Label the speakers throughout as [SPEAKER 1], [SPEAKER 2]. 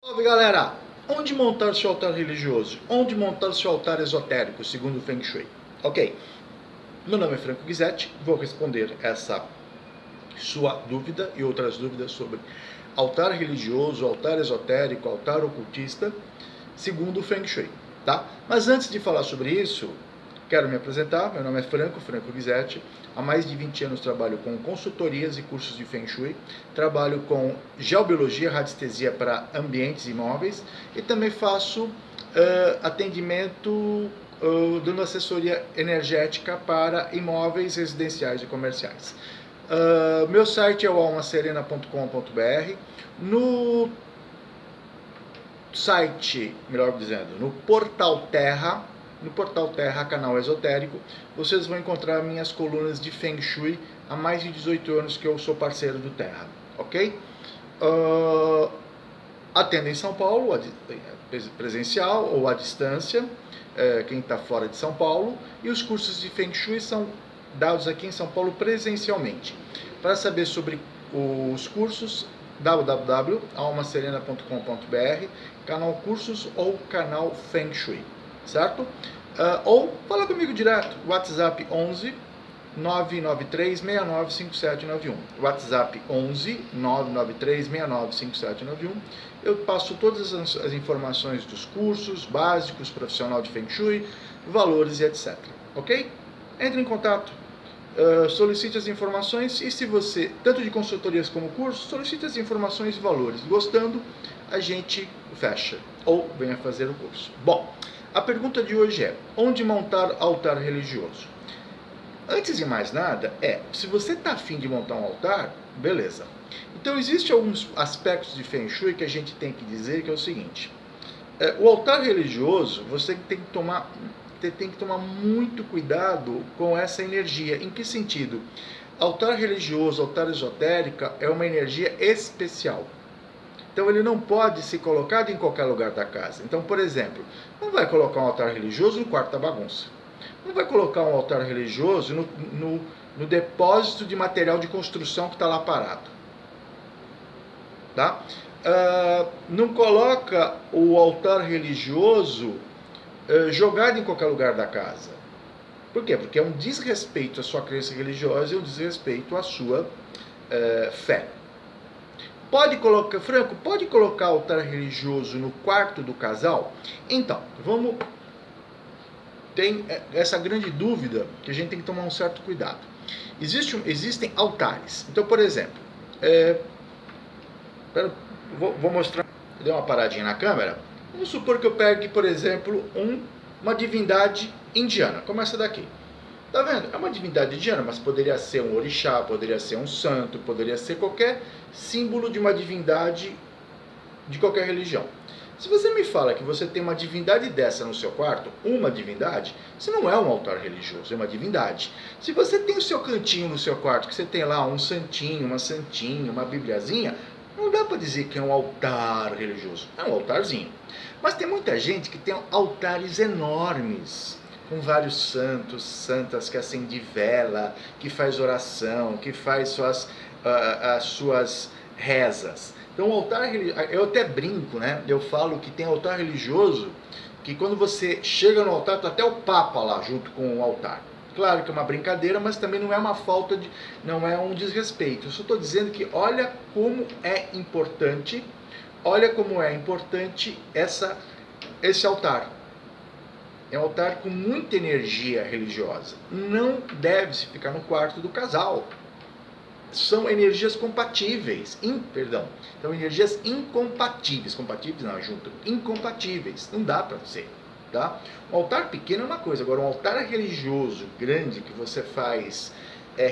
[SPEAKER 1] Salve galera! Onde montar seu altar religioso? Onde montar seu altar esotérico, segundo o Feng Shui? Ok, meu nome é Franco Ghisetti, vou responder essa sua dúvida e outras dúvidas sobre altar religioso, altar esotérico, altar ocultista, segundo o Feng Shui, tá? Mas antes de falar sobre isso, quero me apresentar, meu nome é Franco Ghisetti, há mais de 20 anos trabalho com consultorias e cursos de Feng Shui, trabalho com geobiologia, radiestesia para ambientes imóveis e também faço atendimento dando assessoria energética para imóveis residenciais e comerciais. Meu site é o almaserena.com.br. No site, melhor dizendo, no Portal Terra, canal esotérico, vocês vão encontrar minhas colunas de Feng Shui há mais de 18 anos que eu sou parceiro do Terra, ok? Atendo em São Paulo, presencial ou à distância, quem está fora de São Paulo, e os cursos de Feng Shui são dados aqui em São Paulo presencialmente. Para saber sobre os cursos, www.almaserena.com.br, canal Cursos ou canal Feng Shui, certo? Ou fala comigo direto, WhatsApp 11 993 695791, WhatsApp 11 993 695791. Eu passo todas as informações dos cursos básicos, profissional de Feng Shui, valores e etc, ok? Entre em contato, solicite as informações e se você, tanto de consultorias como cursos, solicite as informações e valores. Gostando, a gente fecha ou venha fazer o curso. Bom, a pergunta de hoje é: onde montar altar religioso? Antes de mais nada, se você está afim de montar um altar, beleza. Então, existem alguns aspectos de Feng Shui que a gente tem que dizer, que é o seguinte: o altar religioso, você tem que tomar muito cuidado com essa energia. Em que sentido? Altar religioso, altar esotérico é uma energia especial. Então ele não pode ser colocado em qualquer lugar da casa. Então, por exemplo, não vai colocar um altar religioso no quarto da bagunça. Não vai colocar um altar religioso no depósito de material de construção que está lá parado. Tá? Não coloca o altar religioso jogado em qualquer lugar da casa. Por quê? Porque é um desrespeito à sua crença religiosa e um desrespeito à sua fé. Franco, pode colocar altar religioso no quarto do casal? Então, tem essa grande dúvida que a gente tem que tomar um certo cuidado. Existem altares. Então, por exemplo, vou mostrar, dei uma paradinha na câmera. Vamos supor que eu pegue, por exemplo, uma divindade indiana, como essa daqui. Tá vendo? É uma divindade indiana, mas poderia ser um orixá, poderia ser um santo, poderia ser qualquer símbolo de uma divindade de qualquer religião. Se você me fala que você tem uma divindade dessa no seu quarto, uma divindade, isso não é um altar religioso, é uma divindade. Se você tem o seu cantinho no seu quarto, que você tem lá um santinho, uma santinha, uma bibliazinha, não dá para dizer que é um altar religioso, é um altarzinho. Mas tem muita gente que tem altares enormes, com vários santos, santas que acende vela, que faz oração, que faz as suas rezas. Então o altar religioso, eu até brinco, né? Eu falo que tem altar religioso, que quando você chega no altar, tá até o Papa lá junto com o altar. Claro que é uma brincadeira, mas também não é uma não é um desrespeito. Eu só estou dizendo que olha como é importante esse altar. É um altar com muita energia religiosa. Não deve se ficar no quarto do casal. São energias compatíveis. São energias incompatíveis. Compatíveis não, junto. Incompatíveis. Não dá para ser. Tá? Um altar pequeno é uma coisa. Agora, um altar religioso grande, que você faz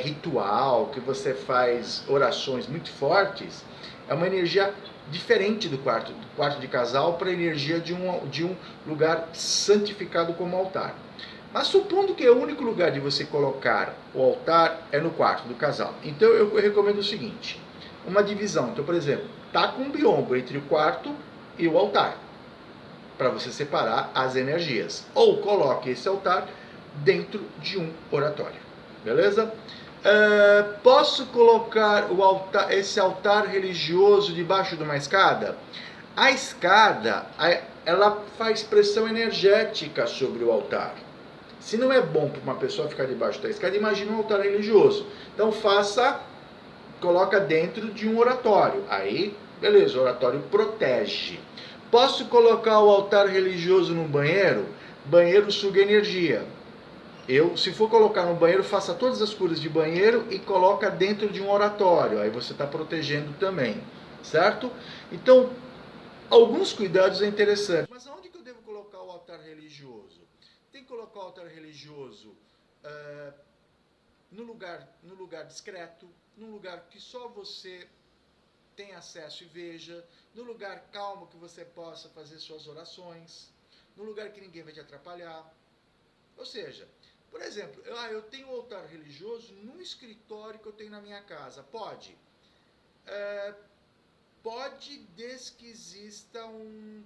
[SPEAKER 1] ritual, que você faz orações muito fortes, é uma energia diferente do quarto de casal para a energia de um lugar santificado como altar. Mas supondo que o único lugar de você colocar o altar é no quarto do casal, então eu recomendo o seguinte: uma divisão. Então, por exemplo, taca um biombo entre o quarto e o altar, para você separar as energias. Ou coloque esse altar dentro de um oratório. Beleza? Posso colocar esse altar religioso debaixo de uma escada? A escada, ela faz pressão energética sobre o altar. Se não é bom para uma pessoa ficar debaixo da escada, imagina um altar religioso. Então coloca dentro de um oratório. Aí, beleza, o oratório protege. Posso colocar o altar religioso no banheiro? Banheiro suga energia. Se for colocar no banheiro, faça todas as curas de banheiro e coloca dentro de um oratório. Aí você está protegendo também, certo? Então, alguns cuidados é interessante. Mas aonde que eu devo colocar o altar religioso? Tem que colocar o altar religioso no lugar discreto, num lugar que só você tem acesso e veja, no lugar calmo que você possa fazer suas orações, no lugar que ninguém vai te atrapalhar. Ou seja, por exemplo, eu tenho um altar religioso num escritório que eu tenho na minha casa. Pode? Pode, desde que exista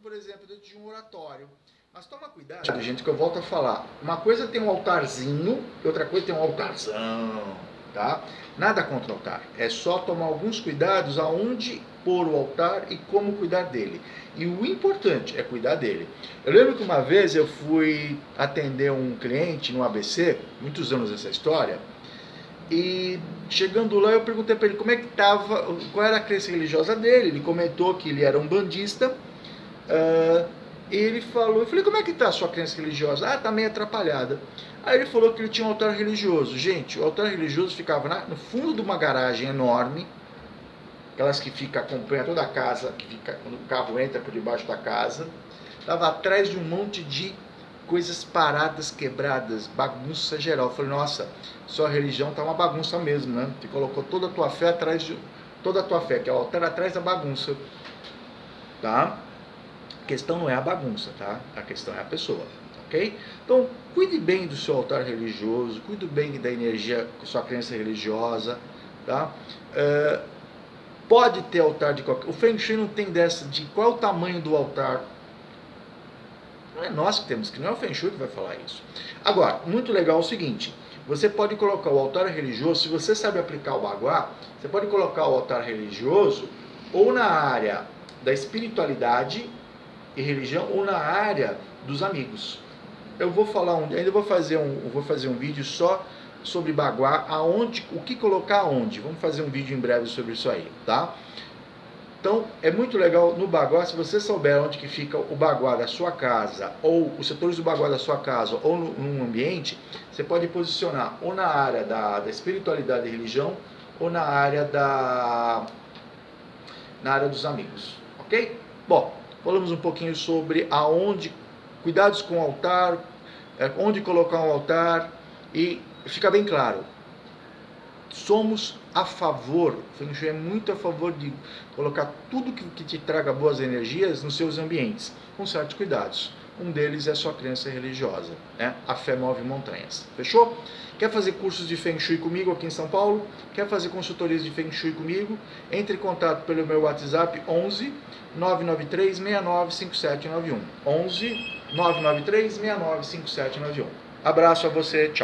[SPEAKER 1] por exemplo, dentro de um oratório. Mas toma cuidado, gente, que eu volto a falar. Uma coisa é ter um altarzinho e outra coisa é ter um altarzão, tá? Nada contra o altar. É só tomar alguns cuidados aonde pôr o altar e como cuidar dele. E o importante é cuidar dele. Eu lembro que uma vez eu fui atender um cliente no ABC, muitos anos essa história, e chegando lá eu perguntei para ele como é que estava, qual era a crença religiosa dele. Ele comentou que ele era um bandista. E ele falou, eu falei, como é que está a sua crença religiosa? Tá meio atrapalhada. Aí ele falou que ele tinha um altar religioso. Gente, o altar religioso ficava no fundo de uma garagem enorme, aquelas que ficam, acompanham toda a casa, que fica quando o carro entra por debaixo da casa. Estava atrás de um monte de coisas paradas, quebradas, bagunça geral. Eu falei, nossa, sua religião tá uma bagunça mesmo, né? Você colocou toda a tua fé atrás de... Toda a tua fé, que é o altar atrás da bagunça. Tá? A questão não é a bagunça, tá? A questão é a pessoa, ok? Então, cuide bem do seu altar religioso, cuide bem da energia, sua crença religiosa, tá? Pode ter altar de qualquer... O Feng Shui não tem dessa de qual é o tamanho do altar. Não é nós que temos, que não é o Feng Shui que vai falar isso. Agora, muito legal é o seguinte, você pode colocar o altar religioso, se você sabe aplicar o Baguá, você pode colocar o altar religioso ou na área da espiritualidade e religião ou na área dos amigos. Eu vou falar ainda vou fazer um vídeo só sobre Baguá, o que colocar aonde. Vamos fazer um vídeo em breve sobre isso aí, tá? Então, é muito legal no Baguá, se você souber onde que fica o Baguá da sua casa, ou os setores do Baguá da sua casa, ou num ambiente, você pode posicionar ou na área da espiritualidade e religião, ou na área dos amigos, ok? Bom, falamos um pouquinho sobre cuidados com o altar, onde colocar um altar, e fica bem claro, somos a favor, o Feng Shui é muito a favor de colocar tudo que te traga boas energias nos seus ambientes, com certos cuidados. Um deles é a sua crença religiosa, né? A fé move montanhas. Fechou? Quer fazer cursos de Feng Shui comigo aqui em São Paulo? Quer fazer consultorias de Feng Shui comigo? Entre em contato pelo meu WhatsApp 11 993 69 5791. 11 993 69 5791. Abraço a você, tchau.